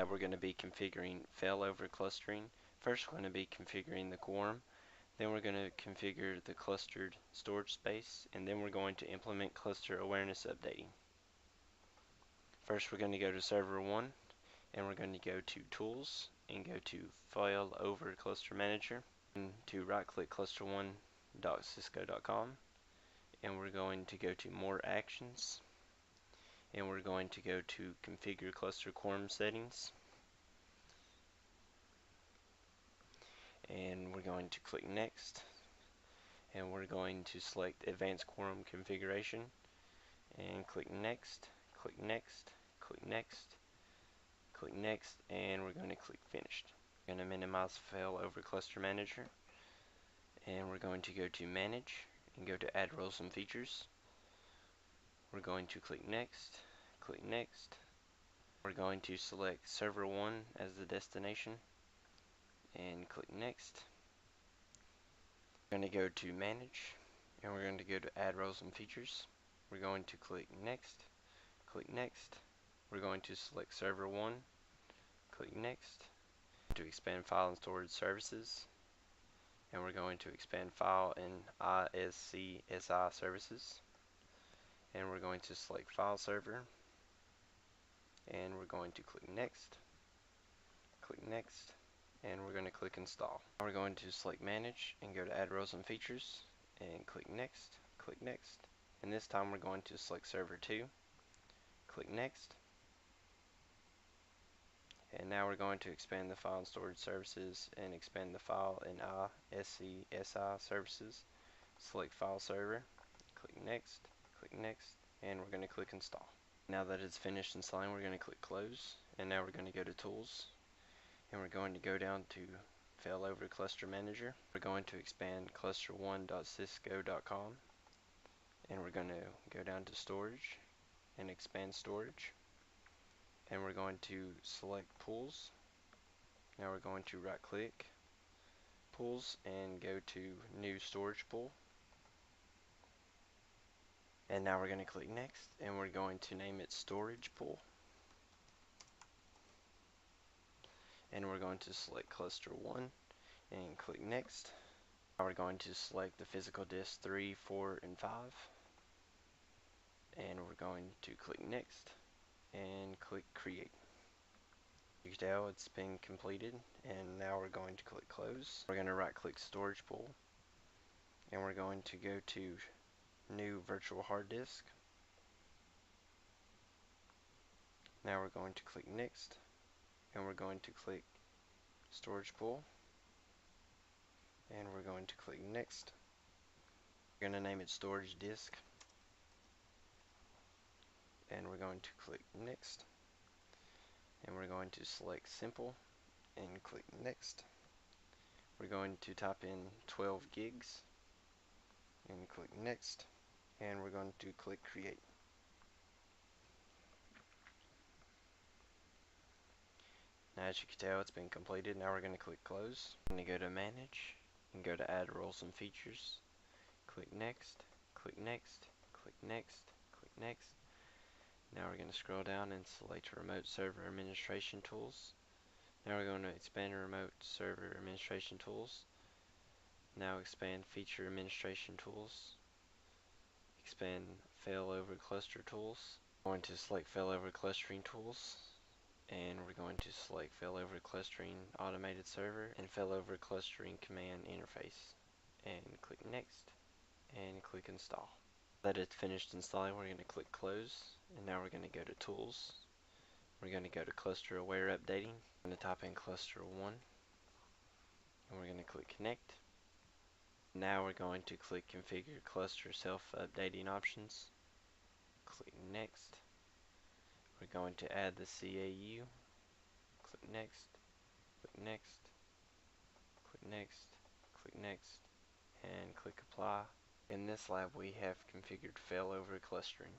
lab we're going to be configuring failover clustering. First we're going to be configuring the quorum, then we're going to configure the clustered storage space, and then we're going to implement cluster awareness updating. First we're going to go to server 1, and we're going to go to tools and go to failover cluster manager, and to right click cluster1.cisco.com, and we're going to go to more actions, and we're going to go to configure cluster quorum settings, and we're going to click next, and we're going to select advanced quorum configuration and click next, click next, click next, click next, and we're going to click finished. We're going to minimize failover cluster manager, and we're going to go to manage and go to add roles and features. We're going to click next, click next. We're going to select server 1 as the destination and click next. We're going to go to manage, and we're going to go to add roles and features. We're going to click next, click next. We're going to select server 1, click next. To expand file and storage services, and we're going to expand file and ISCSI services, and we're going to select file server, and we're going to click next, and we're going to click install. Now we're going to select manage and go to add roles and features and click next, and this time we're going to select server 2, click next, and now we're going to expand the file and storage services and expand the file and ISCSI services. Select file server, click next, and we're going to click install. Now that it's finished installing, we're going to click close, and now we're going to go to tools, and we're going to go down to failover cluster manager. We're going to expand cluster1.cisco.com, and we're going to go down to storage and expand storage, and we're going to select pools. Now we're going to right click pools and go to new storage pool, and now we're going to click next, and we're going to name it storage pool, and we're going to select cluster 1 and click next. Now we're going to select the physical disk 3, 4, and 5, and we're going to click next and click create. You can tell it's been completed, and now we're going to click close. We're going to right click storage pool, and we're going to go to new virtual hard disk. Now we're going to click next, and we're going to click storage pool, and we're going to click next. We're going to name it storage disk, and we're going to click next, and we're going to select simple and click next. We're going to type in 12 gigs and click next, and we're going to click create. Now as you can tell, it's been completed. Now we're going to click close. I'm going to go to manage and go to add roles and features. Click next, click next, click next, click next. Now we're going to scroll down and select remote server administration tools. Now we're going to expand remote server administration tools. Now expand feature administration tools. Expand failover cluster tools. We're going to select failover clustering tools, and we're going to select failover clustering automated server and failover clustering command interface, and click next and click install. That it's finished installing, we're going to click close, and now we're going to go to tools. We're going to go to cluster aware updating. I'm going to type in cluster 1, and we're going to click connect. Now we're going to click configure cluster self-updating options. Click next. We're going to add the CAU. Click next, click next, click next, click next, and click apply. In this lab we have configured failover clustering.